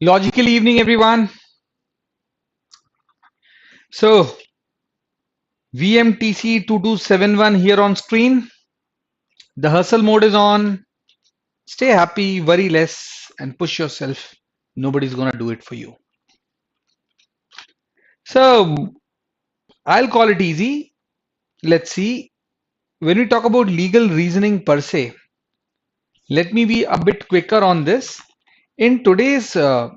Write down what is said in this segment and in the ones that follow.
Logical evening, everyone. So, VMTC2271 here on screen. The hustle mode is on. Stay happy, worry less, and push yourself. Nobody's gonna do it for you. So, I'll call it easy. Let's see. When we talk about legal reasoning per se, let me be a bit quicker on this. In today's 8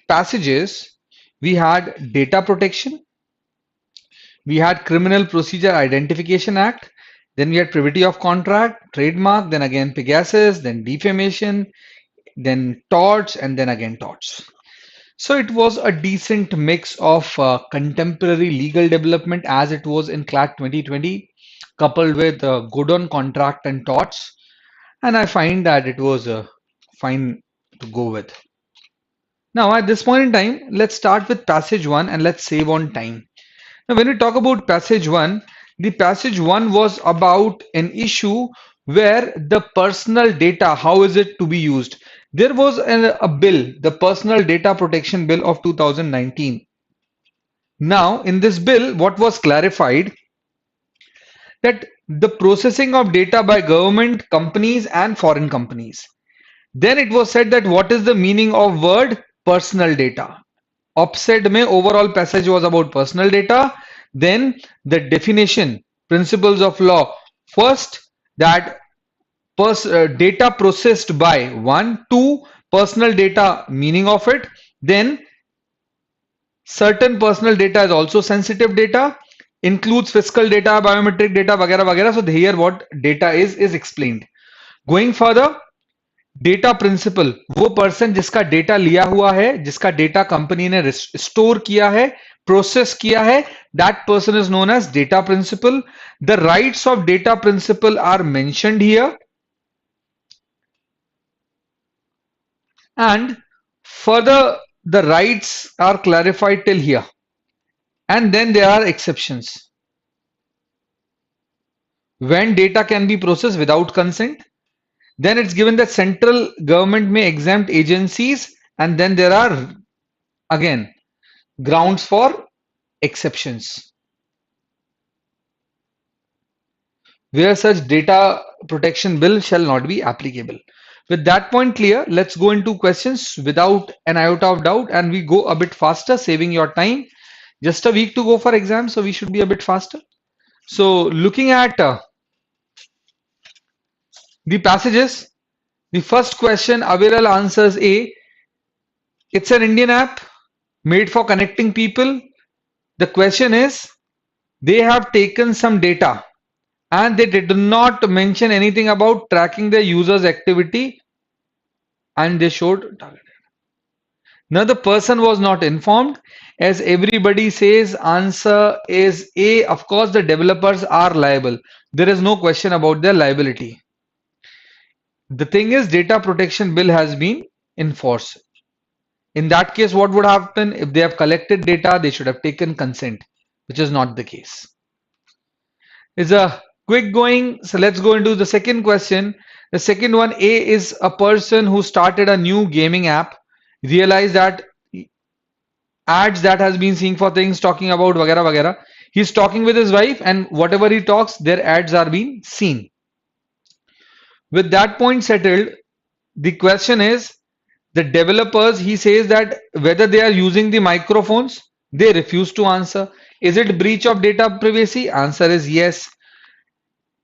passages, we had data protection, we had Criminal Procedure Identification Act, then we had privity of contract, trademark, then again Pegasus, then defamation, then torts, and then again torts. So it was a decent mix of contemporary legal development as it was in CLAT 2020, coupled with good on contract and torts. And I find that it was fine to go with. Now, at this point in time, let's start with passage 1 and let's save on time. Now, when we talk about passage 1, the passage 1 was about an issue where the personal data, how is it to be used? There was a bill, the Personal Data Protection Bill of 2019. Now, in this bill, what was clarified that the processing of data by government, companies and foreign companies. Then it was said that what is the meaning of word personal data? Opposite mein overall passage was about personal data. Then the definition, principles of law. First, that data processed by 1, 2, personal data, meaning of it. Then certain personal data is also sensitive data, includes fiscal data, biometric data, वगैरह वगैरह. So here what data is explained. Going further, data principal, वो person जिसका data लिया हुआ है, जिसका data company ने store किया है, प्रोसेस किया है, that person is known as data principal. The rights of data principal are mentioned here and further the rights are clarified till here, and then there are exceptions. When data can be processed without consent, then it's given that central government may exempt agencies, and then there are again grounds for exceptions where such data protection bill shall not be applicable. With that point clear, let's go into questions without an iota of doubt, and we go a bit faster, saving your time. Just a week to go for exam, so we should be a bit faster. So looking at the passages, the first question, Aviral answers A. It's an Indian app made for connecting people. The question is, they have taken some data and they did not mention anything about tracking the user's activity, and they showed target. Now the person was not informed. As everybody says, answer is A. Of course, the developers are liable. There is no question about their liability. The thing is, data protection bill has been enforced. In that case, what would happen? If they have collected data, they should have taken consent, which is not the case. It's a quick going. So let's go into the second question. The second one, A, is a person who started a new gaming app, realized that ads that has been seeing for things talking about vagara vagara. He's talking with his wife, and whatever he talks, their ads are being seen. With that point settled, the question is, the developers, he says that whether they are using the microphones, they refuse to answer. Is it breach of data privacy? Answer is yes.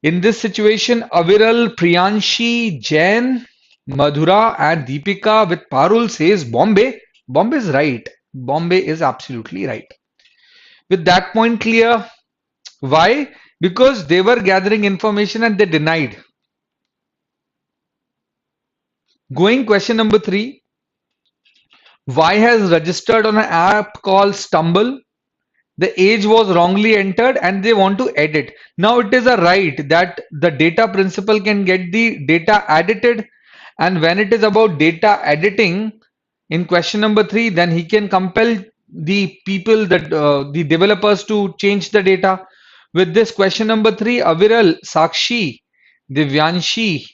In this situation, Aviral, Priyanshi, Jain, Madhura and Deepika with Parul says Bombay. Bombay is right. Bombay is absolutely right. With that point clear, why? Because they were gathering information and they denied. Going question number 3. Y has registered on an app called Stumble. The age was wrongly entered and they want to edit. Now it is a right that the data principal can get the data edited, and when it is about data editing in question number 3, then he can compel the people, that the developers, to change the data. With this question number 3, Aviral, Sakshi, Divyanshi,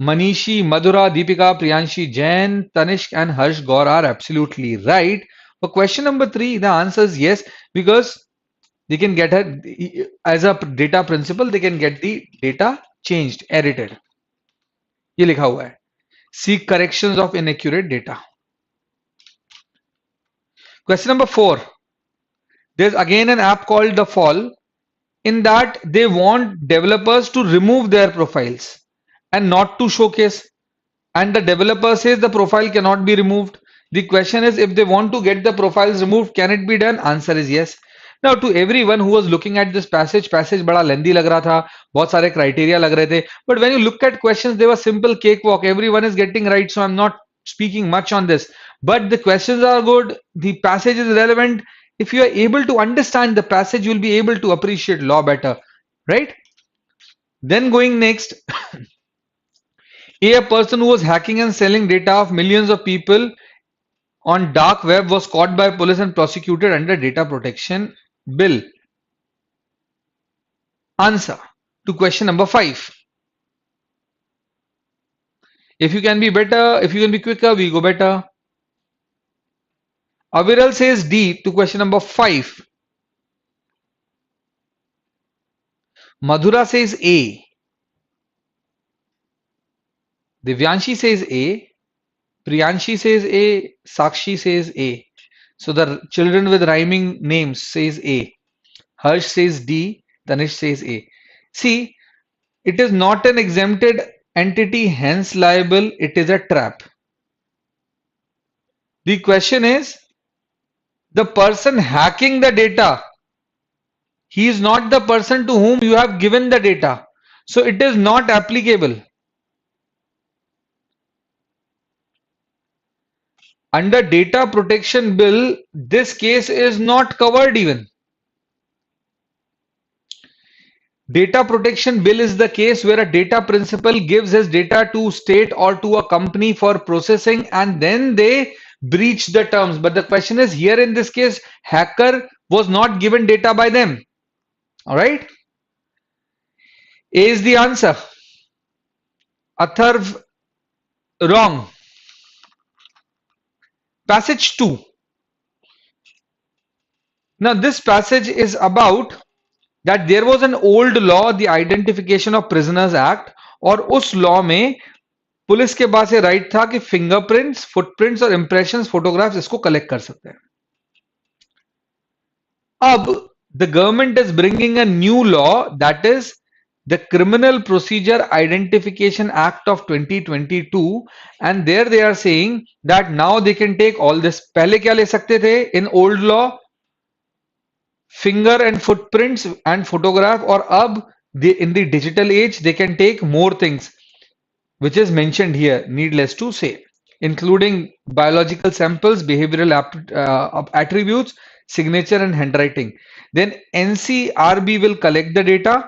Manishi, Madhura, Deepika, Priyanshi, Jain, Tanishk, and Harsh Gaur are absolutely right. For question number 3, the answer is yes, because they can get as a data principle, they can get the data changed, edited. ये लिखा हुआ है. Seek corrections of inaccurate data. Question number 4. There's again an app called The Fall. In that, they want developers to remove their profiles and not to showcase. And the developer says the profile cannot be removed. The question is, if they want to get the profiles removed, can it be done? Answer is yes. Now, to everyone who was looking at this passage बड़ा lengthy लग रहा था, बहुत सारे criteria लग रहे थे. But when you look at questions, they were simple cakewalk. Everyone is getting right, so I'm not speaking much on this. But the questions are good. The passage is relevant. If you are able to understand the passage, you will be able to appreciate law better, right? Then going next, a person who was hacking and selling data of millions of people on dark web was caught by police and prosecuted under data protection bill. Answer to question number 5. If you can be better, if you can be quicker, we go better. Aviral says D to question number 5. Madhura says A. Divyanshi says A. Priyanshi says A. Sakshi says A. So the children with rhyming names says A. Harsh says D. Tanish says A. See, it is not an exempted entity, hence liable. It is a trap. The question is, the person hacking the data, he is not the person to whom you have given the data. So it is not applicable. Under data protection bill, this case is not covered even. Data protection bill is the case where a data principal gives his data to state or to a company for processing and then they breach the terms. But the question is, here in this case, hacker was not given data by them. All right. A is the answer. Atharv, wrong. Passage 2. Now this passage is about that there was an old law, the Identification of Prisoners Act, और उस law में police के पास ये right था कि fingerprints, footprints और impressions, photographs इसको collect कर सकते हैं. अब the government is bringing a new law, that is the Criminal Procedure Identification Act of 2022, and there they are saying that now they can take all this. पहले क्या ले सकते थे in old law? Finger and footprints and photograph, or अब in the digital age they can take more things, which is mentioned here, needless to say, including biological samples, behavioral attributes, signature and handwriting. Then NCRB will collect the data.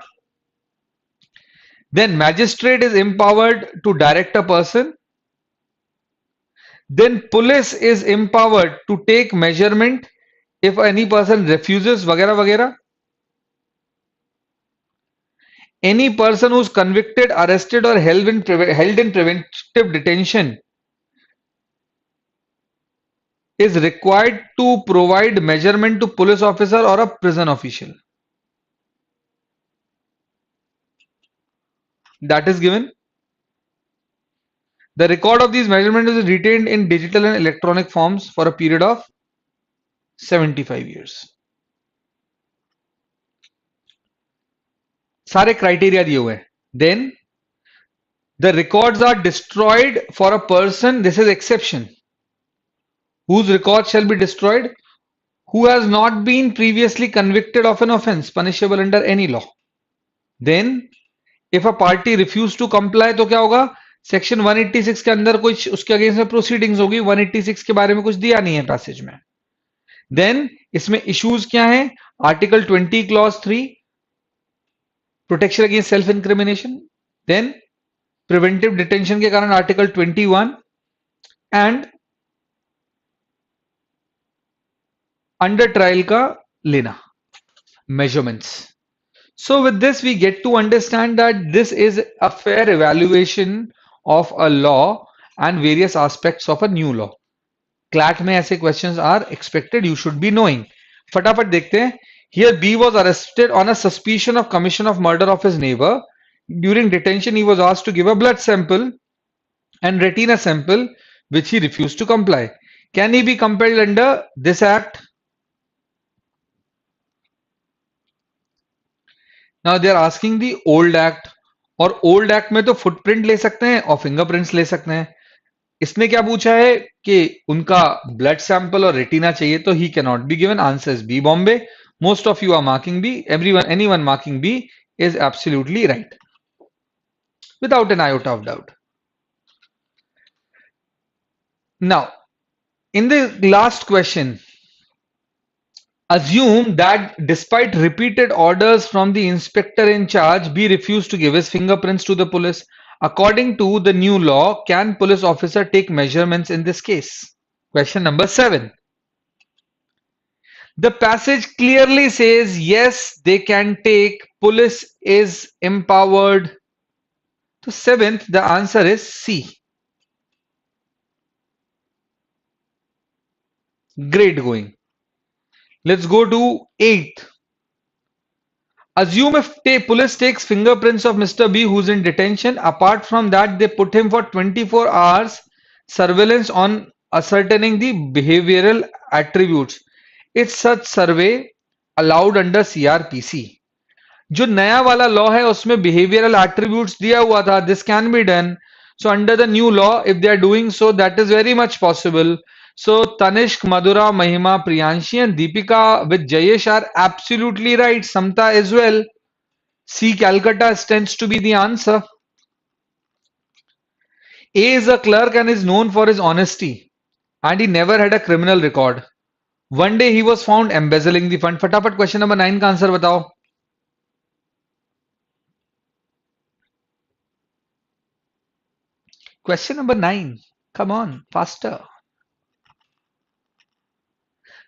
Then magistrate is empowered to direct a person. Then police is empowered to take measurement if any person refuses, वगैरह वगैरह. Any person who is convicted, arrested or held in preventive detention is required to provide measurement to police officer or a prison official. That is given. The record of these measurements is retained in digital and electronic forms for a period of 75 years. सारे criteria दिए हुए हैं. Then the records are destroyed for a person. This is exception. Whose records shall be destroyed? Who has not been previously convicted of an offense punishable under any law. Then if a party refuse to comply तो क्या होगा? Section 186 के अंदर कुछ उसके against में proceedings होगी. 186 के बारे में कुछ दिया नहीं है पैसेज में. देन इसमें इश्यूज क्या है? Article 20 clause 3 protection against self incrimination. Then preventive detention के कारण आर्टिकल 21 एंड अंडर ट्रायल का लेना measurements. So with this we get to understand that this is a fair evaluation of a law and various aspects of a new law. CLAT में ऐसे questions are expected, you should be knowing. फटाफट देखते हैं. Here B was arrested on a suspicion of commission of murder of his neighbor. During detention, he was asked to give a blood sample and retina sample, which he refused to comply. Can he be compelled under this act? Now they are asking the old act, और old act में तो footprint ले सकते हैं और fingerprints ले सकते हैं. इसने क्या पूछा है कि उनका ब्लड सैंपल और रेटिना चाहिए, तो he can not be given. Answer is B, Bombay. Most of you are marking B. Anyone marking B is absolutely right, without an iota of doubt. Now, in the last question, assume that despite repeated orders from the inspector in charge, B refused to give his fingerprints to the police. According to the new law, can police officer take measurements in this case? Question number 7. The passage clearly says, yes, they can take, police is empowered. So 7th, the answer is C. Great going. Let's go to 8th. Assume if police takes fingerprints of Mr. B who's in detention. Apart from that, they put him for 24 hours surveillance on ascertaining the behavioral attributes. Is such survey allowed under CRPC? जो नया वाला law है उसमें behavioral attributes दिया हुआ था. This can be done. So under the new law, if they are doing so, that is very much possible. So Tanishq, Madhura, Mahima, Priyanshi and Deepika with Jayesh are absolutely right. Samta as well. C, Calcutta tends to be the answer. A is a clerk and is known for his honesty, and he never had a criminal record. One day he was found embezzling the fund. फटाफट question number 9 का answer बताओ. Question number 9. Come on, faster.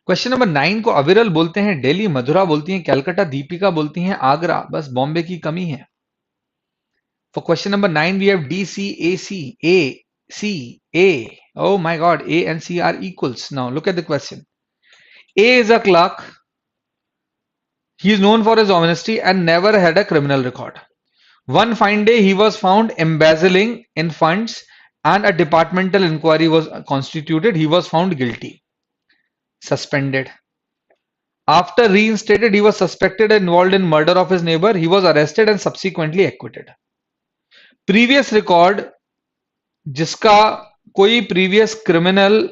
Question number 9 को अविरल बोलते हैं, दिल्ली मधुरा बोलती हैं, कलकत्ता दीपिका बोलती हैं, आगरा, बस बॉम्बे की कमी है. For question number 9 we have D C A C A C A. Oh my god, A and C are equals. Now look at the question. A is a clerk. He is known for his honesty and never had a criminal record. One fine day he was found embezzling in funds and a departmental inquiry was constituted. He was found guilty. Suspended. After reinstated, he was suspected and involved in murder of his neighbor. He was arrested and subsequently acquitted. Previous record, जिसका कोई previous criminal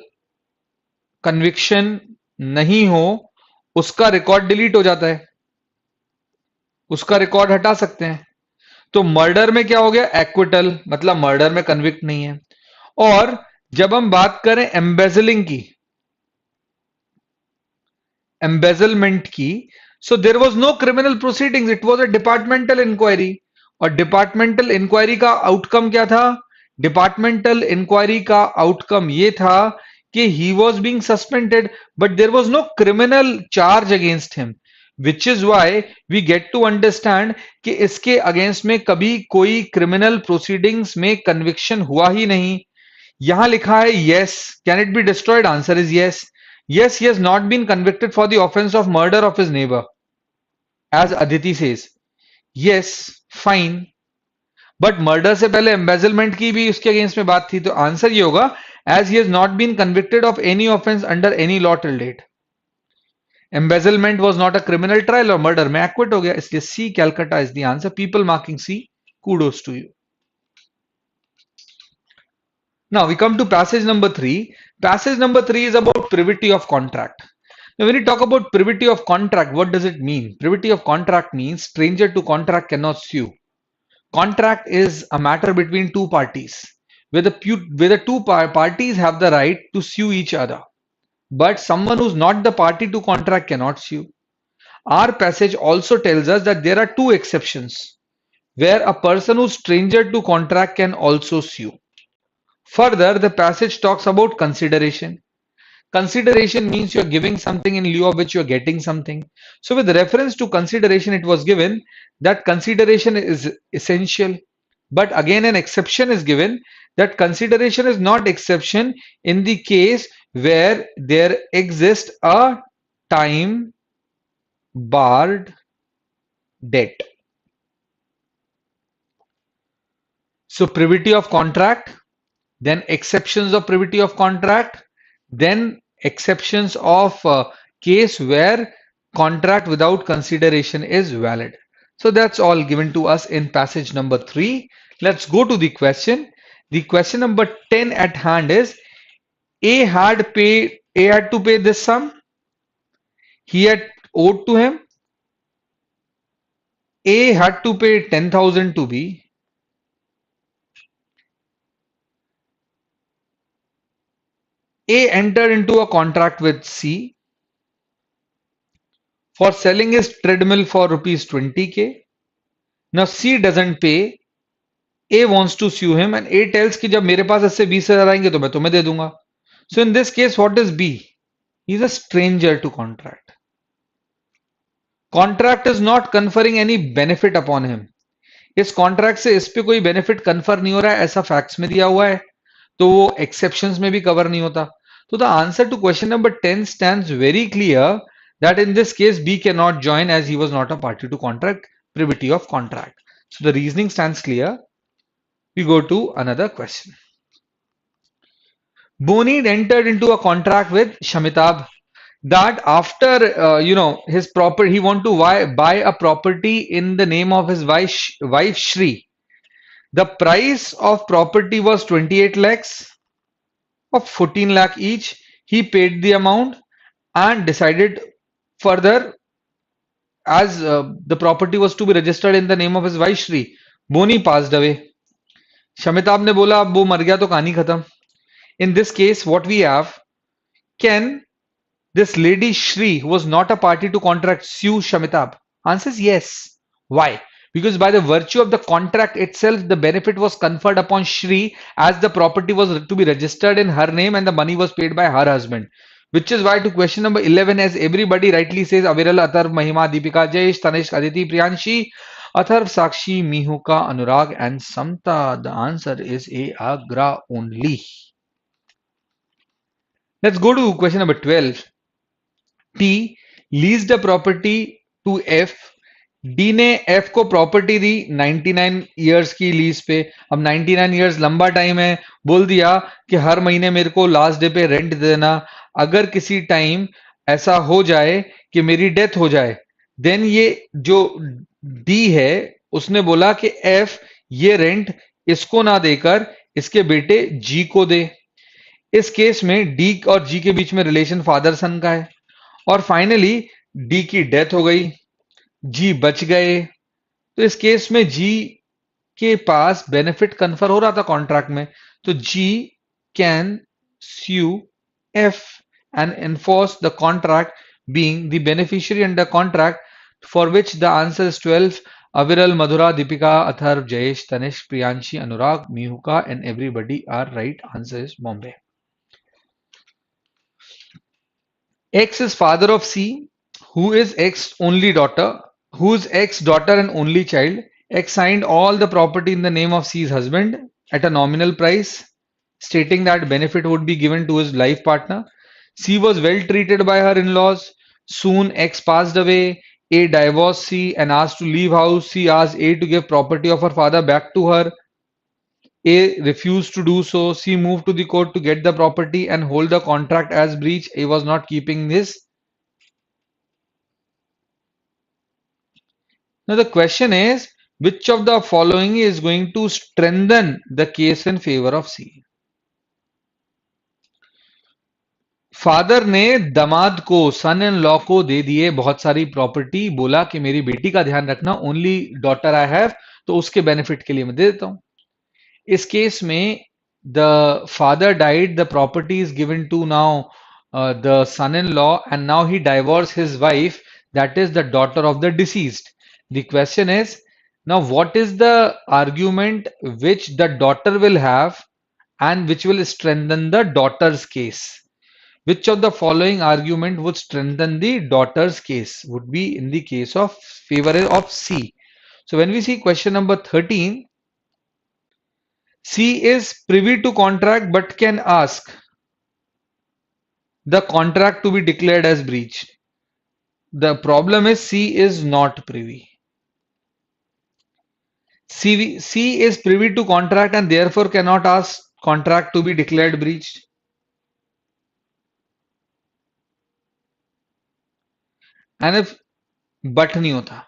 conviction नहीं हो, उसका record delete हो जाता है, उसका record हटा सकते हैं. तो मर्डर में क्या हो गया? एक्विटल, मतलब मर्डर में कन्विक्ट नहीं है. और जब हम बात करें एम्बेजलिंग की, embezzlement की, so there was no criminal proceedings, it was a departmental inquiry. और departmental inquiry का outcome क्या था? Departmental inquiry का outcome ये था कि he was being suspended, but there was no criminal charge against him, which is why we get to understand कि इसके against में कभी कोई criminal proceedings में conviction हुआ ही नहीं. यहां लिखा है yes, can it be destroyed? Answer is yes. Yes, he has not been convicted for the offense of murder of his neighbor, as Aditi says. Yes, fine. But murder से पहले embezzlement की भी उसके against में बात थी, तो answer ये होगा as he has not been convicted of any offense under any law till date. Embezzlement was not a criminal trial और murder में acquit हो गया, इसलिए C, Calcutta is the answer. People marking C, kudos to you. Now we come to passage number 3. Passage number 3 is about privity of contract. Now when you talk about privity of contract, what does it mean? Privity of contract means stranger to contract cannot sue. Contract is a matter between two parties, where the two parties have the right to sue each other. But someone who's not the party to contract cannot sue. Our passage also tells us that there are two exceptions, where a person who's stranger to contract can also sue. Further, the passage talks about consideration. Consideration means you're giving something in lieu of which you're getting something. So with reference to consideration, it was given that consideration is essential. But again, an exception is given that consideration is not exception in the case where there exists a time barred debt. So privity of contract, then exceptions of privity of contract, then exceptions of case where contract without consideration is valid. So that's all given to us in passage number 3. Let's go to the question. The question number 10 at hand is A had to pay this sum. He had owed to him. A had to pay 10,000 to B. A entered into a contract with C for selling his treadmill for rupees 20k. Now C doesn't pay. A wants to sue him and A tells कि जब मेरे पास ऐसे 20,000 आएंगे तो मैं तुम्हें दे दूंगा. So in this case, what is B? He is a stranger to contract. Contract is not conferring any benefit upon him. इस कॉन्ट्रैक्ट से इस पे कोई बेनिफिट कन्फर नहीं हो रहा है, ऐसा फैक्ट्स में दिया हुआ है, तो वो एक्सेप्शंस में भी कवर नहीं होता. तो the answer to question number 10 stands very clear that in this case B cannot join as he was not a party to contract, privity of contract. So the reasoning stands clear. We go to another question. Bonid entered into a contract with Shamitab that after his property, he want to buy a property in the name of his wife Shri. The price of property was 28 lakhs of 14 lakh each. He paid the amount and decided further as the property was to be registered in the name of his wife Shri. Boni passed away. Shamitab ने बोला अब वो मर गया तो कहानी खत्म. In this case, what we have, can this lady Shri, who was not a party to contract, sue Shamitab? Answer is yes. Why? Because by the virtue of the contract itself, the benefit was conferred upon Shri as the property was to be registered in her name and the money was paid by her husband. Which is why to question number 11, as everybody rightly says, Aviral, Atharv, Mahima, Deepika, Jayesh, Tanishq, Aditi, Priyanshi, Atharv, Sakshi, Mihuka, Anurag and Samta. The answer is A, Agra only. Let's go to question number 12. T leased a property to F. D ने F को property दी 99 years की lease पे. अब 99 years लंबा time है, बोल दिया कि हर महीने मेरे को लास्ट डे पे रेंट देना. अगर किसी टाइम ऐसा हो जाए कि मेरी डेथ हो जाए, देन ये जो D है उसने बोला कि F ये रेंट इसको ना देकर इसके बेटे G को दे. इस केस में D और G के बीच में रिलेशन फादर सन का है और फाइनली D की डेथ हो गई, G बच गए. तो इस केस में G के पास बेनिफिट कन्फर हो रहा था कॉन्ट्रैक्ट में, तो G can sue F and enforce the contract being the beneficiary under contract, for which the answer is 12. Aviral, Madhura, Deepika, Atharv, Jayesh, Tanishq, Priyanshi, Anurag, Mihuka and everybody are right. Answer is Bombay. X is father of C, who is X only daughter, whose X daughter and only child. X signed all the property in the name of C's husband at a nominal price, stating that benefit would be given to his life partner. C was well treated by her in-laws. Soon X passed away. A divorced C and asked to leave house. C asked A to give property of her father back to her. A refused to do so. C moved to the court to get the property and hold the contract as breach. A was not keeping this. Now the question is, which of the following is going to strengthen the case in favor of C? Father ने दामाद को, सन in law को दे दिए बहुत सारी property, बोला कि मेरी बेटी का ध्यान रखना, ओनली डॉटर आई हैव, तो उसके बेनिफिट के लिए मैं दे देता हूं. इस केस में the father died, the property is given to now the son in law and now he divorce his wife, that is the daughter of the deceased. The question is, now what is the argument which the daughter will have and which will strengthen the daughter's case? Which of the following argument would strengthen the daughter's case? Would be in the case of favor of C. So when we see question number 13, C is privy to contract but can ask the contract to be declared as breach. The problem is C is not privy. C is privy to contract and therefore cannot ask contract to be declared breached. And if but नहीं होता,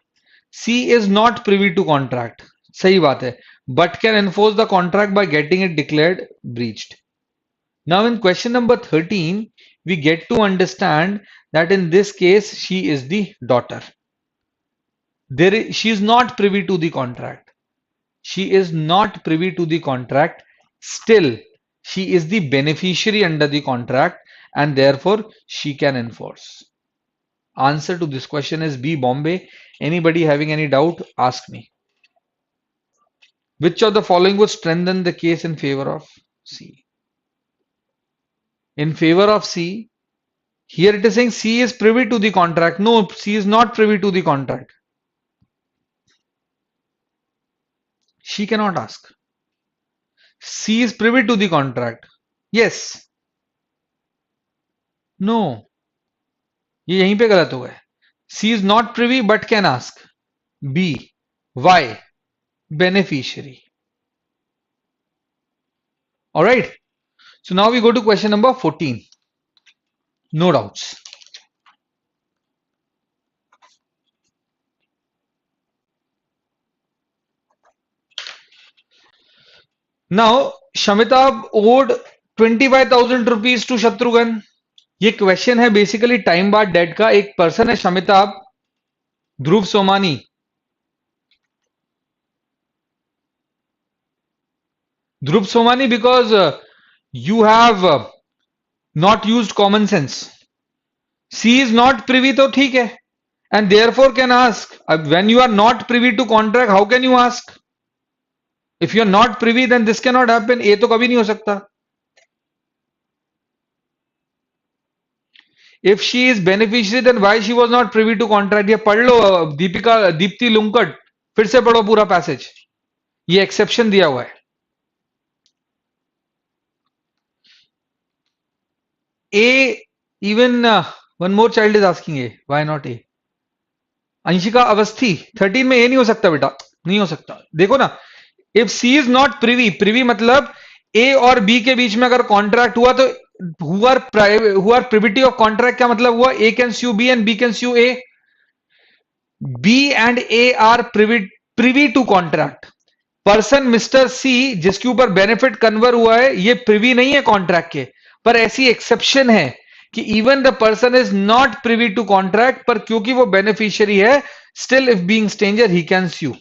C is not privy to contract. सही बात है, but can enforce the contract by getting it declared breached. Now in question number 13, we get to understand that in this case, she is the daughter. She is not privy to the contract. She is not privy to the contract. Still, she is the beneficiary under the contract and therefore she can enforce. Answer to this question is B, Bombay. Anybody having any doubt, ask me. Which of the following would strengthen the case in favor of C? In favor of C, here it is saying C is privy to the contract. No, C is not privy to the contract. She cannot ask. C is privy to the contract. Yes. No. ये यहीं पे गलत हो गए. C is not privy but can ask. B. Why? Beneficiary. Alright. So now we go to question number 14. No doubts. Now, Shamitab owed 25,000 rupees to Shatrughan. ये question है basically time बार date का. एक पर्सन है शमिताभ ध्रुव Somani. Dhruv Somani, because you have not used common sense. C is not privy तो ठीक है and therefore can ask. When you are not privy to contract, how can you ask? If you are not privy, then this cannot happen. A तो कभी नहीं हो सकता. If she is beneficiary, then why she was not privy to contract? ये पढ़ लो दीप्ति लुंकट, फिर से पढ़ो पूरा पैसेज. ये एक्सेप्शन दिया हुआ है. A, even one more child is asking A. Why not A? Anshika Awasthi 13 में A नहीं हो सकता बेटा, नहीं हो सकता. देखो ना, if C is not privy, privy मतलब A और B के बीच में अगर कॉन्ट्रैक्ट हुआ तो who are privity of contract क्या मतलब हुआ? A can sue B and B can sue A. B and A are privy to contract. Person mister C जिसके ऊपर बेनिफिट कन्वर हुआ है ये प्रिवी नहीं है कॉन्ट्रैक्ट के, पर ऐसी एक्सेप्शन है कि even the person is not privy to contract, पर क्योंकि वो बेनिफिशियरी है still if being stranger he can sue.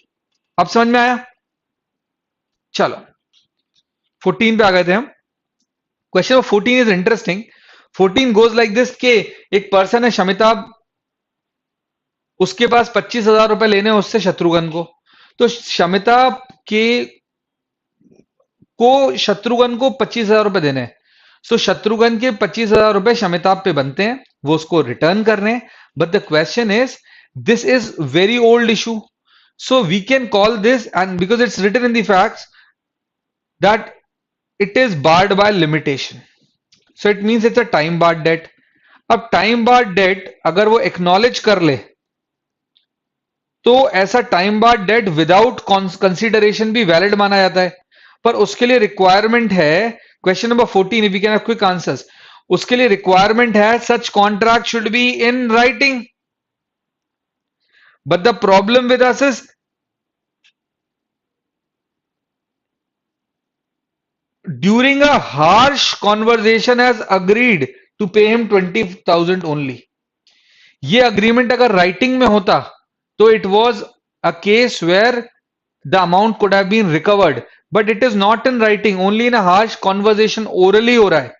अब समझ में आया? चलो 14 पे आ गए थे हम. Question of 14 is interesting. 14 goes like this के एक पर्सन है शमिताभ, उसके पास 25,000 रुपए लेने उससे शत्रुघ्न को. तो शमिताभ शत्रुघ्न को 25,000 रुपए देने हैं. सो शत्रुघ्न के 25,000 रुपए शमिताभ पे बनते हैं, वो उसको रिटर्न कर रहे हैं. But the question is this is very old issue, so we can call this, and because it's written in the facts that it is barred by limitation, so it means it's a time barred date. अब time barred date अगर वो acknowledge कर ले तो ऐसा time barred date without consideration भी valid माना जाता है, पर उसके लिए रिक्वायरमेंट है. Question number 14, if you can have quick answers, उसके लिए रिक्वायरमेंट है such contract should be in writing. But the problem with us is during a harsh conversation has agreed to pay him 20,000 only. ये agreement अगर writing में होता तो it was a case where the amount could have been recovered, but it is not in writing, only in a harsh conversation, orally हो रहा है.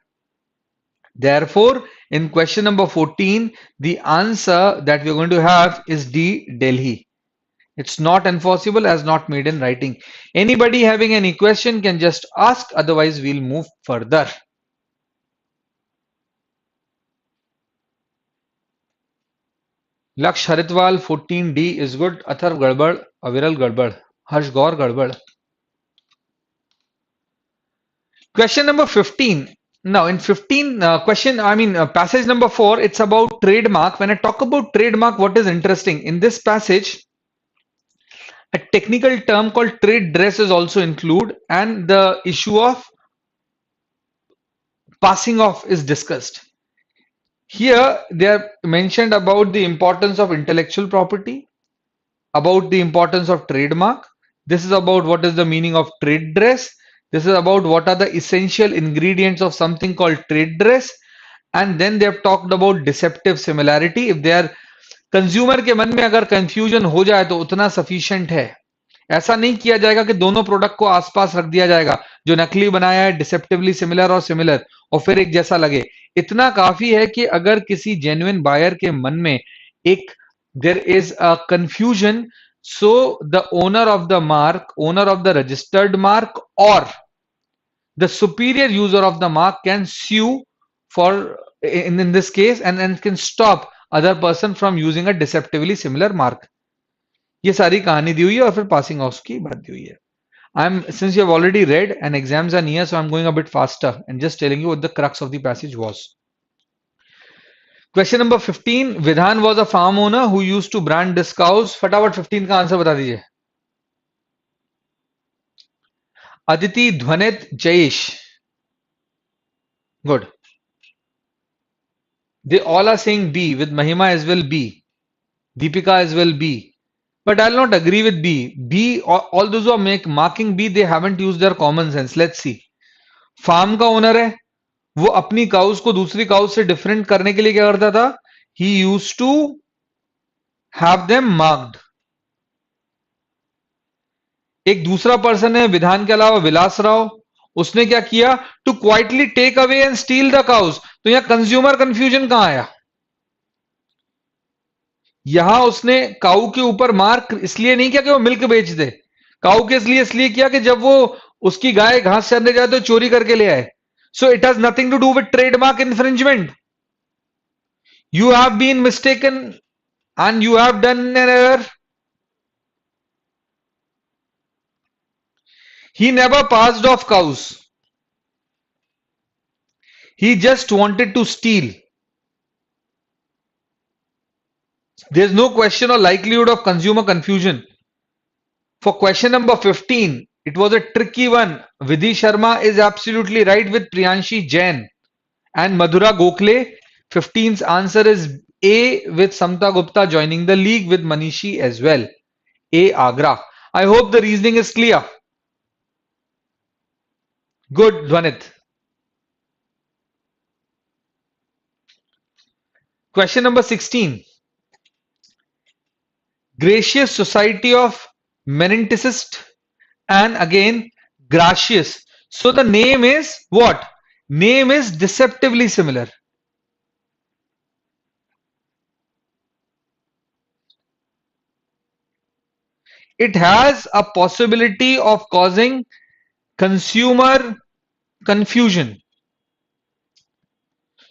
Therefore, in question number 14, the answer that we are going to have is D, Delhi. It's not enforceable as not made in writing. Anybody having any question can just ask, otherwise we'll move further. Laksh Haritwal 14D is good. Atharv Gadbad, Aviral Gadbad, Harsh Gaur Gadbad. Question number 15. Now, in 15 passage number 4, it's about trademark. When I talk about trademark, what is interesting in this passage, a technical term called trade dress is also included, and the issue of passing off is discussed. Here, they are mentioned about the importance of intellectual property, about the importance of trademark. This is about what is the meaning of trade dress. This is about what are the essential ingredients of something called trade dress. And then they have talked about deceptive similarity. If they are consumer के मन में अगर confusion हो जाए तो उतना sufficient है. ऐसा नहीं किया जाएगा कि दोनों प्रोडक्ट को आसपास रख दिया जाएगा, जो नकली बनाया है डिसेप्टिवली सिमिलर और सिमिलर और फिर एक जैसा लगे. इतना काफी है कि अगर किसी जेन्युइन बायर के मन में एक there is a confusion, so the owner of the mark, owner of the registered mark, or the superior user of the mark can sue for in this case and can stop other person from using a deceptively similar mark. ये सारी कहानी दी हुई है और फिर passing off की बात दी हुई है. Since you have already read and exams are near, so I'm going a bit faster and just telling you what the crux of the passage was. Question number 15. Vidhan was a farm owner who used to brand this cows. फटाफट 15 का answer बता दीजिए. Aditi, Dhwanit, Jayesh. Good. They all are saying B, with Mahima as well B. Deepika as well B. But I'll not agree with B. B, all those who are marking B, they haven't used their common sense. Let's see. Farm का owner है, वो अपनी cows को दूसरी cows से different करने के लिए क्या करता था? He used to have them marked. एक दूसरा पर्सन है विधान के अलावा विलास राव, उसने क्या किया? To quietly take away and steal the cows. तो यहां कंज्यूमर कंफ्यूजन कहां आया? यहां उसने काऊ के ऊपर मार्क इसलिए नहीं किया कि वो मिल्क बेच दे. काऊ के इसलिए किया कि जब वो उसकी गाय घास चरने जाए तो चोरी करके ले आए. So it has nothing to do with trademark infringement. You have been mistaken and you have done an error. He never passed off cows. He just wanted to steal. There's no question or likelihood of consumer confusion. For question number 15, it was a tricky one. Vidhi Sharma is absolutely right with Priyanshi Jain and Madhura Gokhale. 15's answer is A, with Samta Gupta joining the league with Manishi as well. A, Agra. I hope the reasoning is clear. Good, Dhwanit. Question number 16. Gracious Society of Menenticists and again Gracious. So the name is what? Name is deceptively similar. It has a possibility of causing consumer confusion.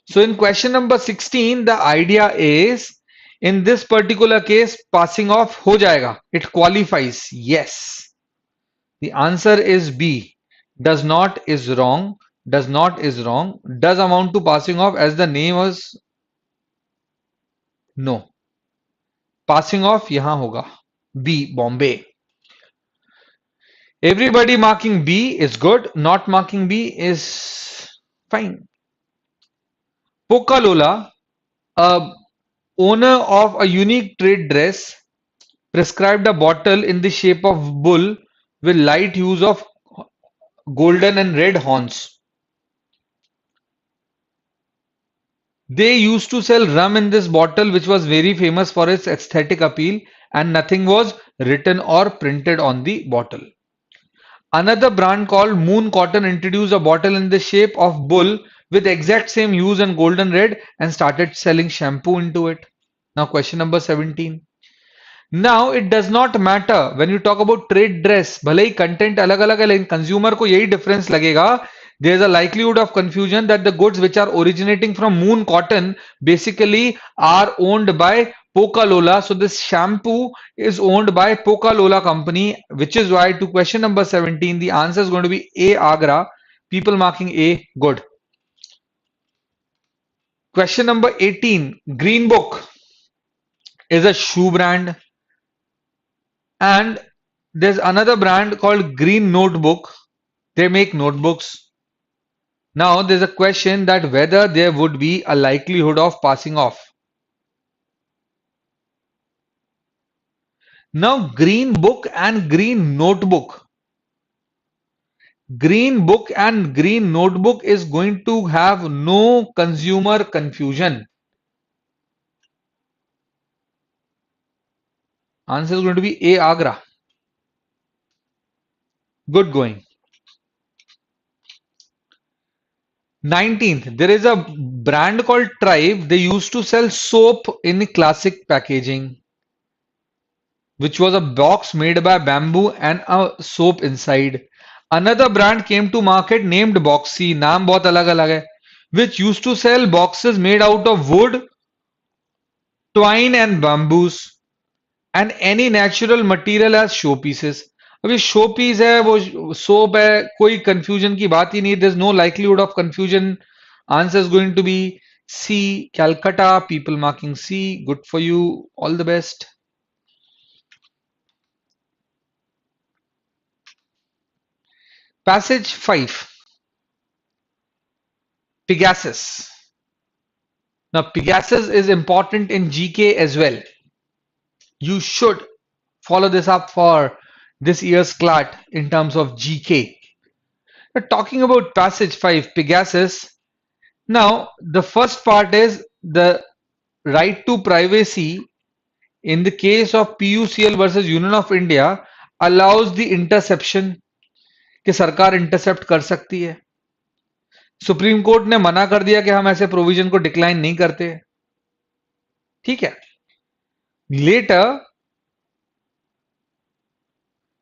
So in question number 16, the idea is in this particular case, passing off ho jayega. It qualifies. Yes. The answer is B. Does not is wrong. Does not is wrong. Does amount to passing off as the name was. No. Passing off yahan hoga. B. Bombay. Everybody marking B is good. Not marking B is fine. Pokalola, a owner of a unique trade dress, prescribed a bottle in the shape of bull with light hues of golden and red horns. They used to sell rum in this bottle, which was very famous for its aesthetic appeal, and nothing was written or printed on the bottle. Another brand called Moon Cotton introduced a bottle in the shape of bull with exact same hues and golden red and started selling shampoo into it. Now question number 17. Now it does not matter when you talk about trade dress, भले ही content अलग अलग है लेकिन consumer को यही difference लगेगा. There is a likelihood of confusion that the goods which are originating from Moon Cotton basically are owned by Pokalola. So this shampoo is owned by Pokalola company, which is why to question number 17, the answer is going to be A, Agra. People marking A, good. Question number 18. Green Book is a shoe brand, and there's another brand called Green Notebook. They make notebooks. Now there's a question that whether there would be a likelihood of passing off. Now Green Book and Green Notebook. Green Book and Green Notebook is going to have no consumer confusion. Answer is going to be A, Agra. Good going. 19th, there is a brand called Tribe. They used to sell soap in classic packaging, which was a box made by bamboo and a soap inside. Another brand came to market named Boxy, नाम बहुत अलग अलग है, which used to sell boxes made out of wood, twine and bamboos and any natural material as show pieces. अब ये show piece है, वो soap है, कोई कंफ्यूजन की बात ही नहीं. There's no likelihood of confusion. Answer is going to be C, Calcutta. People marking C. Good for you. All the best. Passage 5. Pegasus. Now, Pegasus is important in GK as well. You should follow this up for this year's CLAT in terms of GK. Now, talking about passage 5, Pegasus. Now, the first part is the right to privacy in the case of PUCL versus Union of India allows the interception कि सरकार intercept कर सकती है. Supreme court ने मना कर दिया कि हम ऐसे प्रोविजन को डिक्लाइन नहीं करते. ठीक है. Letter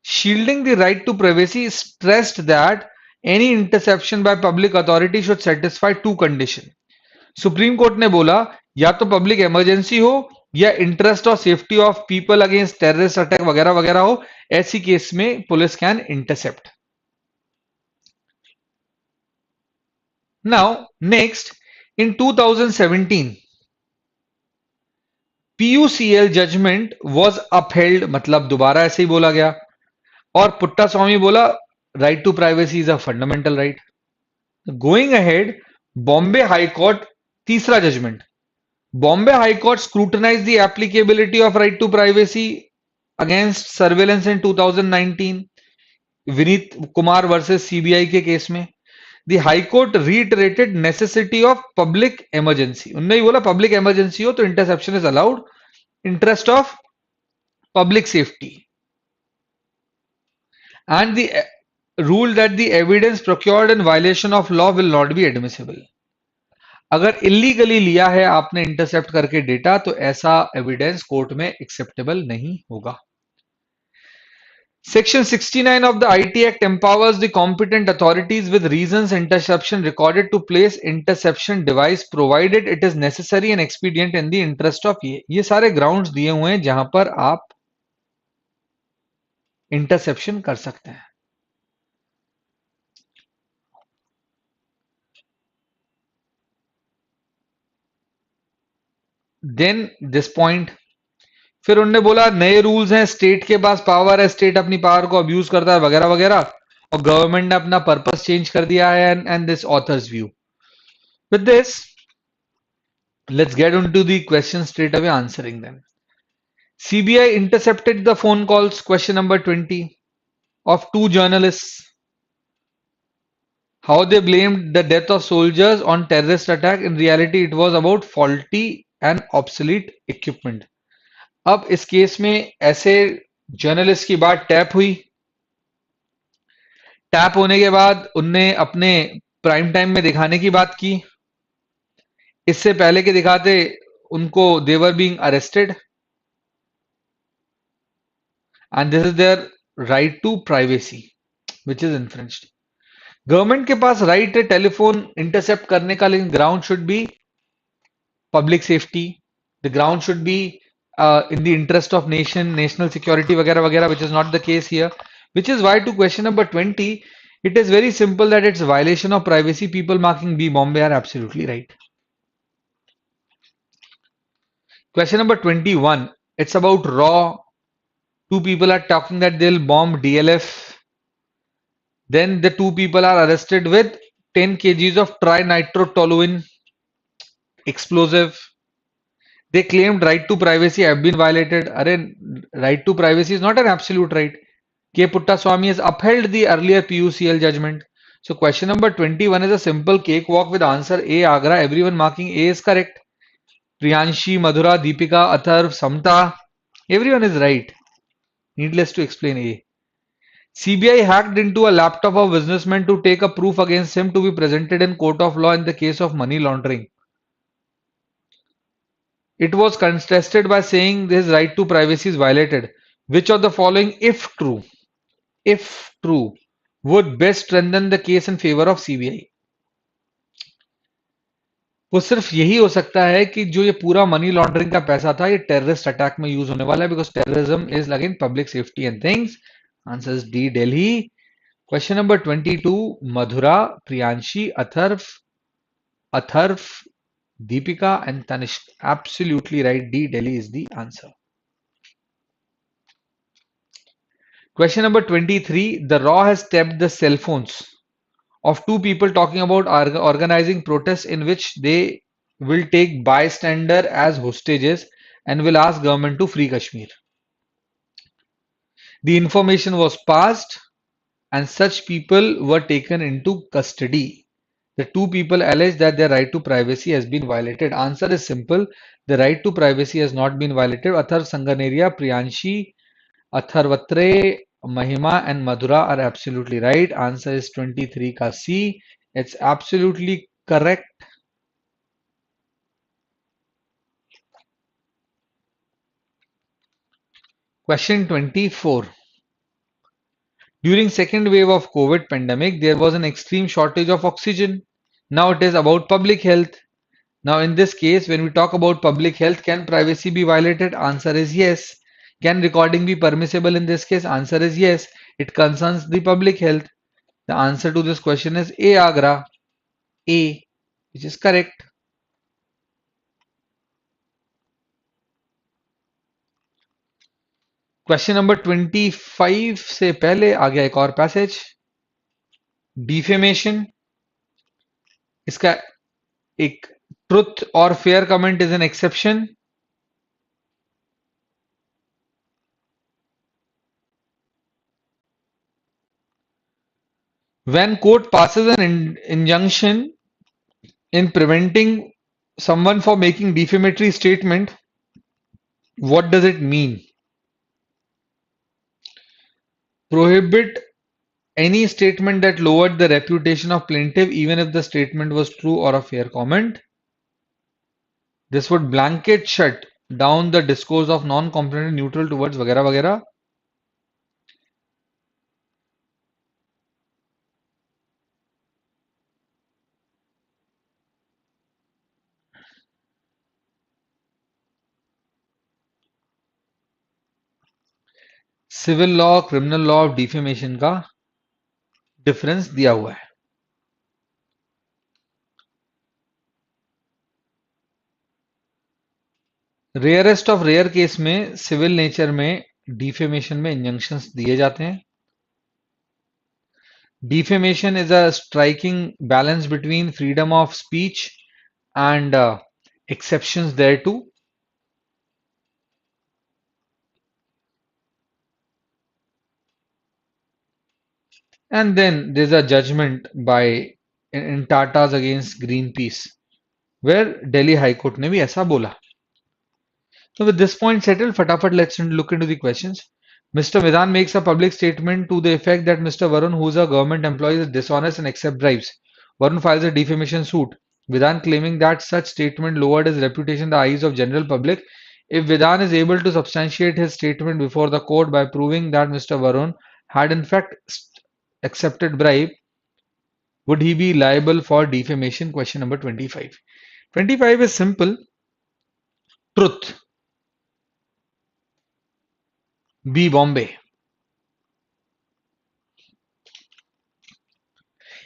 shielding the right to privacy stressed that any interception by public authority should satisfy two conditions. Supreme court ने बोला या तो पब्लिक इमरजेंसी हो या इंटरेस्ट और safety of people against terrorist attack वगैरह वगैरह हो, ऐसी केस में police can intercept. Now, next, in 2017, PUCL judgment was upheld, मतलब दोबारा ऐसे ही बोला गया, और पुट्टा स्वामी बोला right to privacy is a fundamental right. Going ahead, Bombay High Court, तीसरा judgment. Bombay High Court scrutinized the applicability of right to privacy against surveillance in 2019. Vineet Kumar versus CBI के case में The High Court reiterated necessity of public emergency. उन्होंने ही बोला public emergency हो तो interception is allowed, interest of public safety. And the rule that the evidence procured in violation of law will not be admissible. अगर illegally लिया है आपने intercept करके data तो ऐसा evidence कोर्ट में acceptable नहीं होगा. Section 69 of the IT Act empowers the competent authorities with reasons interception recorded to place interception device provided it is necessary and expedient in the interest of ये सारे grounds दिए हुए हैं जहां पर आप interception कर सकते हैं. Then this point, फिर उन्होंने बोला नए रूल्स हैं, स्टेट के पास पावर है, स्टेट अपनी पावर को अब्यूज करता है वगैरह वगैरह, और गवर्नमेंट ने अपना पर्पस चेंज कर दिया है. And this authors view. With this let's get into the question straight away answering them. CBI intercepted the phone calls, question number 20, of two journalists. How they blamed the death of soldiers on terrorist attack. In reality it was about faulty and obsolete equipment. अब इस case में ऐसे journalist की बात tap हुई. Tap होने के बाद उनने अपने प्राइम टाइम में दिखाने की बात की. इससे पहले के दिखाते उनको they were being arrested and this is their right to privacy which is infringed. Government के पास राइट है टेलीफोन इंटरसेप्ट करने का, लेकिन ground should be public safety. The ground should be in the interest of national security वगैरह वगैरह, which is not the case here, which is why to question number 20, It is very simple that it's violation of privacy. People marking B Bombay are absolutely right. Question number 21. It's about raw. Two people are talking that they'll bomb DLF. Then the two people are arrested with 10 kgs of trinitrotoluene explosive. They claimed right to privacy have been violated. Right to privacy is not an absolute right. K. Puttaswamy has upheld the earlier PUCL judgment. So question number 21 is a simple cakewalk with answer A, Agra. Everyone marking A is correct. Priyanshi, Madhura, Deepika, Atharv, Samta. Everyone is right. Needless to explain A. CBI hacked into a laptop of businessman to take a proof against him to be presented in court of law in the case of money laundering. It was contested by saying his right to privacy is violated. Which of the following, if true, would best strengthen the case in favor of CBI? वो सिर्फ यही हो सकता है कि जो ये पूरा मनी लॉन्ड्रिंग का पैसा था ये टेररिस्ट अटैक में यूज होने वाला है because terrorism is again public safety and things answer is D Delhi question number 22 Mathura Priyanshi Atharva Deepika and Tanishq. Absolutely right. D. Delhi is the answer. Question number 23. The Raw has tapped the cell phones of two people talking about organizing protests in which they will take bystander as hostages and will ask government to free Kashmir. The information was passed and such people were taken into custody. The two people allege that their right to privacy has been violated. Answer is simple. The right to privacy has not been violated. Atharv Sanganeria, Priyanshi, Atharvatre, Mahima and Madhura are absolutely right. Answer is 23 ka C. It's absolutely correct. Question 24. During second wave of COVID pandemic, there was an extreme shortage of oxygen. Now it is about public health. Now in this case, when we talk about public health, can privacy be violated? Answer is yes. Can recording be permissible in this case? Answer is yes. It concerns the public health. The answer to this question is A. Agra. A, which is correct. Question number 25 से पहले आ गया एक और passage defamation इसका एक truth और fair comment is an exception when court passes an injunction in preventing someone for making defamatory statement what does it mean prohibit any statement that lowered the reputation of plaintiff even if the statement was true or a fair comment. This would blanket shut down the discourse of non-compliant neutral towards वगैरह वगैरह. Civil law criminal law of defamation का difference दिया हुआ है. Rarest of rare case में civil nature में defamation में injunctions दिए जाते हैं. Defamation is a striking balance between freedom of speech and exceptions thereto. And then there's a judgment by in Tata's against Greenpeace, where Delhi High Court ने भी ऐसा बोला. So with this point settled, फटाफट let's look into the questions. Mr. Vidhan makes a public statement to the effect that Mr. Varun, who is a government employee, is dishonest and accept bribes. Varun files a defamation suit. Vidhan claiming that such statement lowered his reputation in the eyes of general public. If Vidhan is able to substantiate his statement before the court by proving that Mr. Varun had in fact accepted bribe, would he be liable for defamation? Question number 25. 25 is simple. Truth. B. Bombay.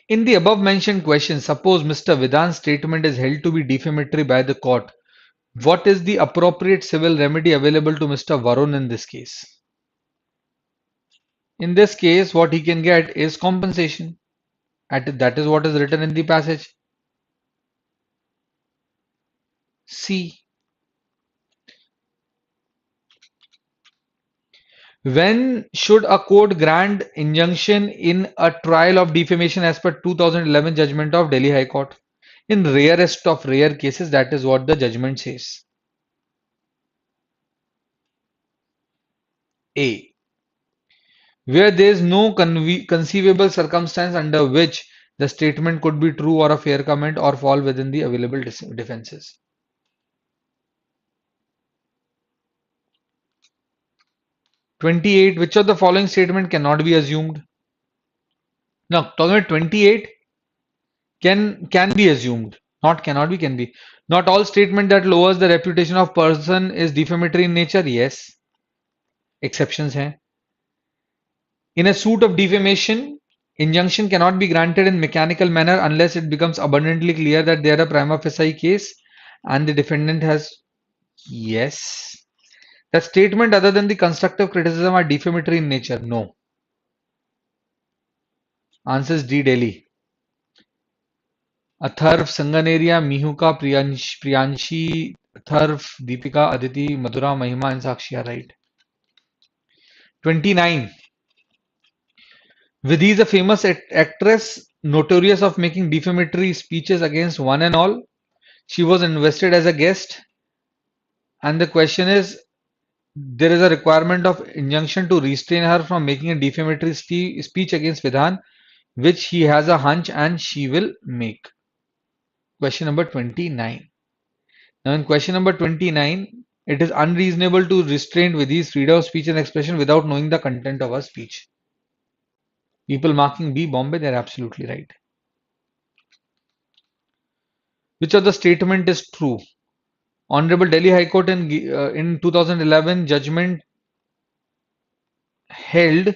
In the above mentioned question, suppose Mr. Vidhan's statement is held to be defamatory by the court. What is the appropriate civil remedy available to Mr. Varun in this case? In this case, what he can get is compensation. That is what is written in the passage. C. When should a court grant injunction in a trial of defamation as per 2011 judgment of Delhi High Court? In rarest of rare cases, that is what the judgment says. A. Where there is no conceivable circumstance under which the statement could be true or a fair comment or fall within the available defenses. 28. Which of the following statement cannot be assumed? Now, talking about 28, can be assumed. Not cannot be, can be. Not all statement that lowers the reputation of person is defamatory in nature. Yes. Exceptions हैं. In a suit of defamation, injunction cannot be granted in mechanical manner unless it becomes abundantly clear that there are a prima facie case and the defendant has. Yes. The statement other than the constructive criticism are defamatory in nature. No. Answer is D. Delhi. Atharva, संगनेरिया, मिहुका, Priyanshi, Atharva, Deepika, Aditi, मधुरा, महिमा and Sakshi are right. 29. Vidhi is a famous actress notorious of making defamatory speeches against one and all. She was invested as a guest and the question is, there is a requirement of injunction to restrain her from making a defamatory speech against Vidhan, which he has a hunch and she will make. Question number 29. Now in question number 29, it is unreasonable to restrain Vidhi's freedom of speech and expression without knowing the content of her speech. People marking B, Bombay, they're absolutely right. Which of the statement is true? Honorable Delhi High Court in 2011 judgment held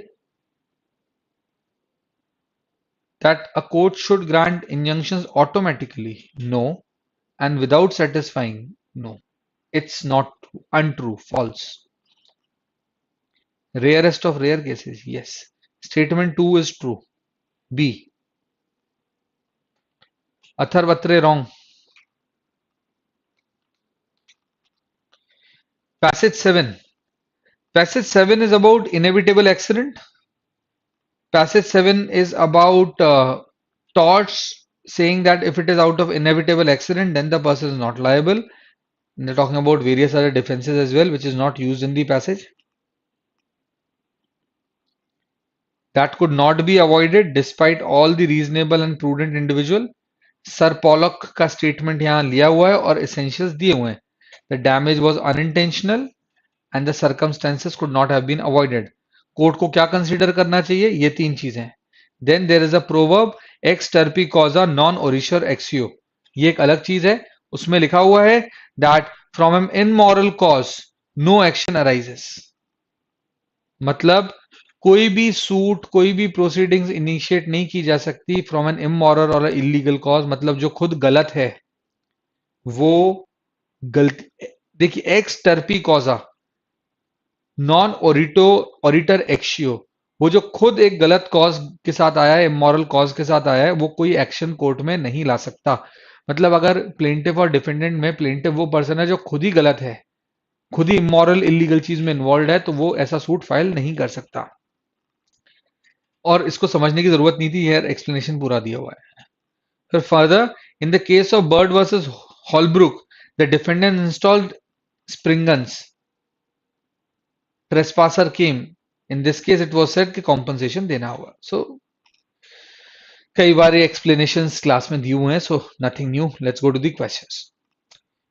that a court should grant injunctions automatically. No. And without satisfying. No. It's not untrue. False. Rarest of rare cases. Yes. Statement 2 is true. B. Atharvatre wrong. Passage 7. Passage 7 is about inevitable accident. Passage 7 is about torts, saying that if it is out of inevitable accident, then the person is not liable. And they're talking about various other defenses as well, which is not used in the passage. That could not be avoided despite all the reasonable and prudent individual. Sir Pollock का statement यहाँ लिया हुआ है और essentials दिए हुए हैं. The damage was unintentional and the circumstances could not have been avoided. Court को क्या कंसीडर करना चाहिए? ये तीन चीजें. Then there is a proverb ex terpi causa non oritur exio. ये एक अलग चीज है. उसमें लिखा हुआ है that from an immoral cause no action arises. मतलब कोई भी सूट, कोई भी प्रोसीडिंग्स इनिशिएट नहीं की जा सकती फ्रॉम एन इमोरल और इलीगल कॉज. मतलब जो खुद गलत है वो गलती. देखिए एक्स टर्पी कॉजा नॉन ऑरिटर एक्शियो, वो जो खुद एक गलत कॉज के साथ आया है, इमोरल कॉज के साथ आया है, वो कोई एक्शन कोर्ट में नहीं ला सकता. मतलब अगर प्लेंटिफ और डिफेंडेंट में प्लेंटिफ वो पर्सन है जो खुद ही गलत है, खुद ही इमोरल इलीगल चीज में इन्वॉल्व है, तो वो ऐसा सूट फाइल नहीं कर सकता. और इसको समझने की जरूरत नहीं थी, यह एक्सप्लेनेशन पूरा दिया हुआ है. फिर further in the case of Bird versus Holbrook the defendant installed spring guns, trespasser came. In this case it was said कि कॉम्पनसेशन देना होगा. सो कई बार ये एक्सप्लेनेशंस क्लास में दिए हुए हैं, so nothing new. Let's go to the questions.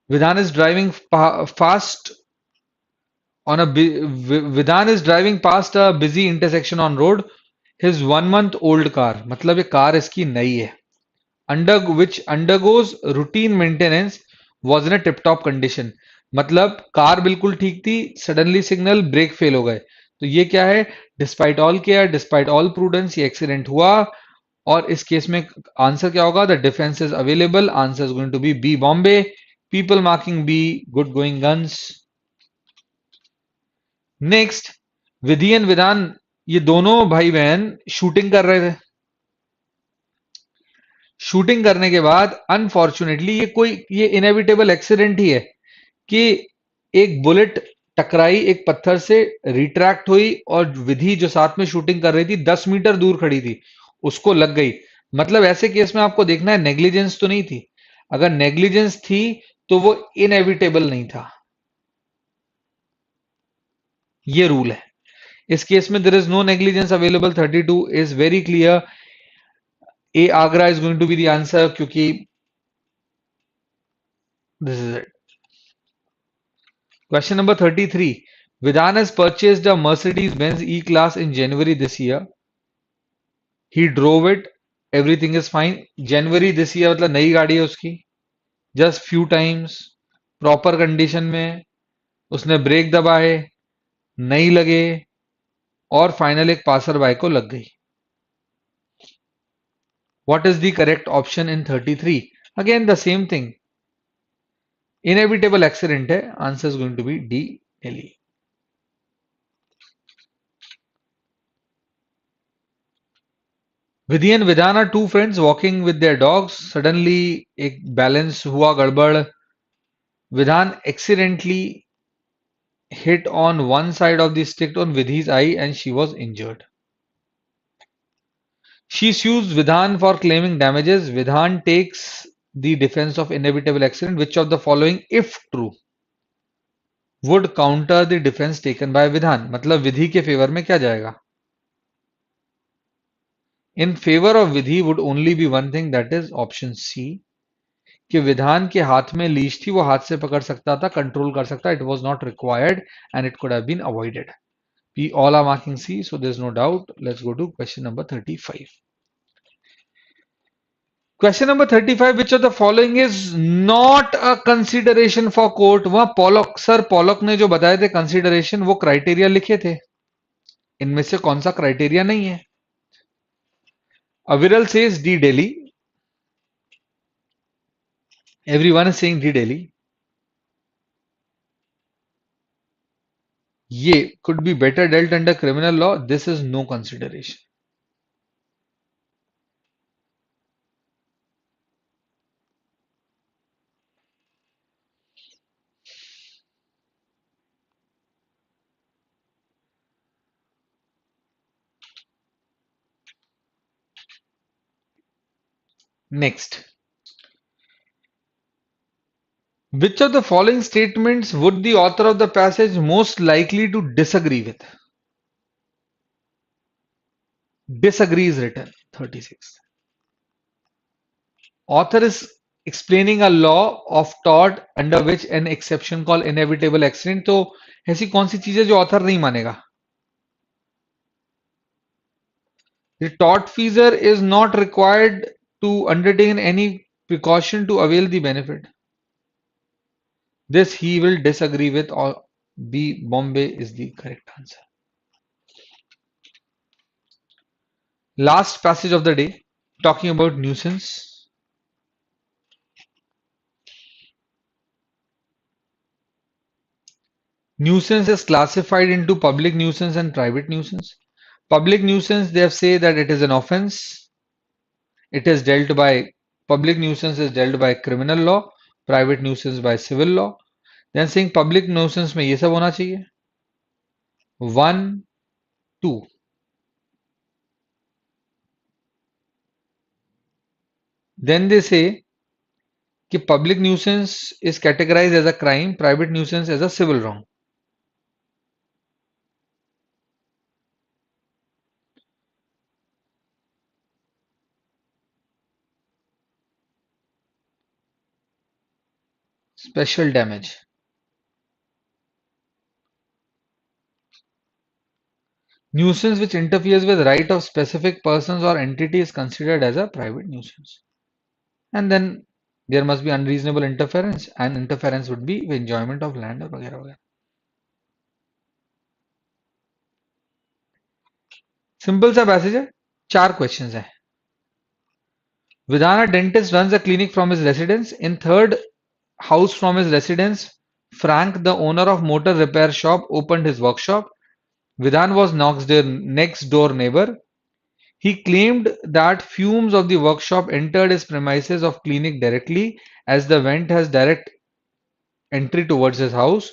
Vidhan is driving fast on a Vidhan is driving past a busy intersection on road. His 1-month-old car, मतलब ये कार इसकी नई है, which undergoes routine maintenance, was in a tip-top condition. मतलब car बिल्कुल ठीक थी, suddenly signal brake fail हो गए. तो ये क्या है? Despite all care, despite all prudence, ये एक्सीडेंट हुआ और इस केस में आंसर क्या होगा? The defence is available, answer is going to be B Bombay, people marking B, good going guns. Next, Vidhi and Vidhan, ये दोनों भाई बहन शूटिंग कर रहे थे। शूटिंग करने के बाद अनफॉर्चुनेटली ये इनएविटेबल एक्सीडेंट ही है कि एक बुलेट टकराई एक पत्थर से, रिट्रैक्ट हुई और विधि जो साथ में शूटिंग कर रही थी 10 मीटर दूर खड़ी थी, उसको लग गई। मतलब ऐसे केस में आपको देखना है नेग्लिजेंस तो नहीं थी। अगर नेग्लिजेंस थी तो वो इनएविटेबल नहीं था। ये रूल है। इस केस में there is no negligence available, 32 is very clear. A Agra is going to be the answer क्योंकि this is it. Question number 33. Vidhan has purchased a Mercedes-Benz E-Class in January this year. He drove it. Everything is fine. January this year मतलब नई गाड़ी है उसकी. Just few times. Proper condition में. उसने break दबाए. नहीं लगे. और फाइनल एक पासर बाय को लग गई. What is the correct option in 33? Again the same thing. Inevitable accident है. Answer is going to be D. Delhi. Vidhi and Vidhan are two friends walking with their dogs. Suddenly, एक balance हुआ गड़बड़. Vidhan accidentally hit on one side of the stick on Vidhi's eye and she was injured. She sues Vidhan for claiming damages. Vidhan takes the defense of inevitable accident. Which of the following, if true, would counter the defense taken by Vidhan? मतलब विधि के favour में क्या जाएगा? In favor of Vidhi would only be one thing, that is option C. कि विधान के हाथ में लीश थी, वो हाथ से पकड़ सकता था, कंट्रोल कर सकता, it was not required and it could have been avoided. We all are marking C, so there's no doubt. Let's go to question number 35. Question number 35. Which of the following is not a consideration for court? वहां Pollock, sir Pollock ने जो बताए थे consideration, वो criteria लिखे थे. इनमें से कौन सा क्राइटेरिया नहीं है? अविरल says D Delhi. Everyone is saying D Delhi. Ye could be better dealt under criminal law. This is no consideration. Next. Which of the following statements would the author of the passage most likely to disagree with? Disagree is written. 36. Author is explaining a law of tort under which an exception called inevitable accident. तो ऐसी कौन सी चीज है जो author नहीं मानेगा? The tortfeasor is not required to undertake any precaution to avail the benefit. This he will disagree with, or B. Bombay is the correct answer. Last passage of the day, talking about nuisance. Nuisance is classified into public nuisance and private nuisance. Public nuisance, they have said that it is an offense. It is dealt by, public nuisance is dealt by criminal law, private nuisance by civil law. Then saying public nuisance में ये सब होना चाहिए. 1, 2. Then they say कि public nuisance is categorized as a crime, private nuisance as a civil wrong. Special damage. Nuisance which interferes with right of specific persons or entity is considered as a private nuisance. And then there must be unreasonable interference, and interference would be the enjoyment of land और वगैरह वगैरह. Simple सा passage है, 4 questions हैं. Vidhana dentist runs a clinic from his residence. In third house from his residence, Frank, the owner of motor repair shop, opened his workshop. Vidhan was next door neighbor. He claimed that fumes of the workshop entered his premises of clinic directly, as the vent has direct entry towards his house,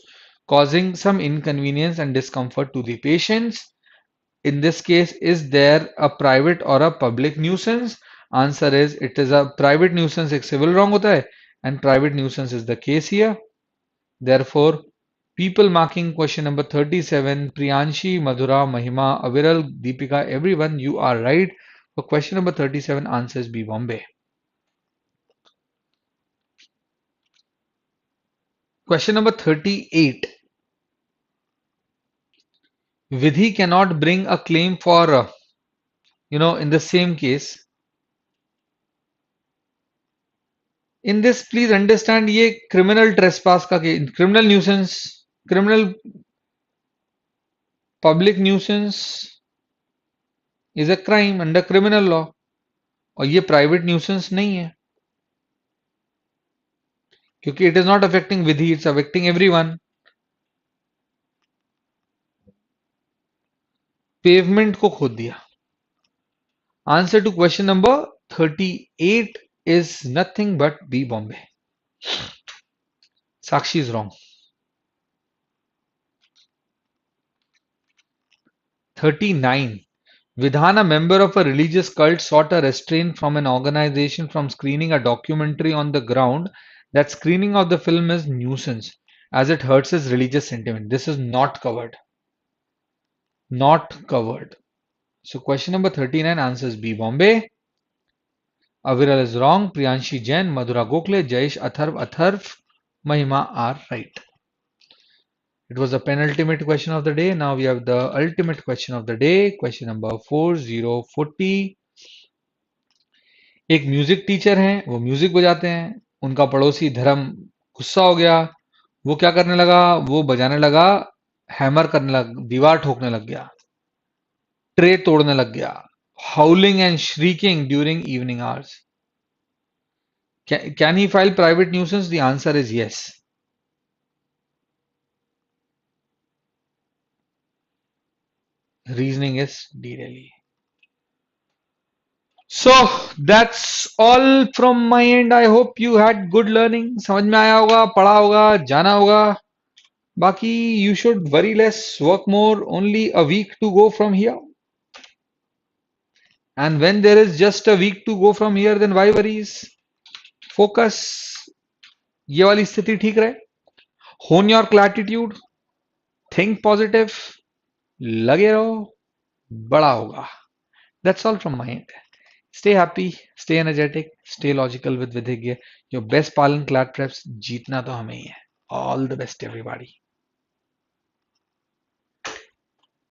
causing some inconvenience and discomfort to the patients. In this case, is there a private or a public nuisance? Answer is, it is a private nuisance. एक civil wrong होता है, and private nuisance is the case here. Therefore, people marking question number 37, Priyanshi, Madhura, Mahima, Aviral, Deepika, everyone, you are right. For question number 37, answer is B, Bombay. Question number 38. Vidhi cannot bring a claim for, in the same case. In this, please understand, ये criminal trespass का criminal nuisance, criminal public nuisance is a crime under criminal law. और ये private nuisance नहीं है, क्योंकि it is not affecting Vidhi, it's affecting everyone. Pavement को खोद दिया. Answer to question number 38 is nothing but B, Bombay. Sakshi is wrong. 39. Vidhan, a member of a religious cult, sought a restraint from an organization from screening a documentary on the ground that screening of the film is nuisance as it hurts his religious sentiment. This is not covered. Not covered. So question number 39 answers B, Bombay. Aviral is wrong. Priyanshi Jain, Madhura Gokhale, Jayesh Atharv, Mahima are right. It was the penultimate question of the day. Now we have the ultimate question of the day. Question number 4040. एक music teacher हैं, वो music बजाते हैं. उनका पड़ोसी धर्म गुस्सा हो गया. वो क्या करने लगा? वो बजाने लगा, हैमर करने लगा, दीवार ठोकने लग गया, ट्रे तोड़ने लग गया. Howling and shrieking during evening hours. Can he file private nuisance? The answer is yes. Reasoning is D, really. So that's all from my end. I hope you had good learning. समझ में आया होगा, पढ़ा होगा, जाना होगा. बाकी you should worry less, work more. Only a week to go from here. And when there is just a week to go from here, then why worries? Focus. ये वाली स्थिति ठीक रहे. Hone your gratitude. Think positive. लगे रहो, बड़ा होगा. That's all from my end. Stay happy, stay energetic, stay logical with Vidhigya. Your best पालन CLAT preps जीतना तो हमें ही है. All the best everybody.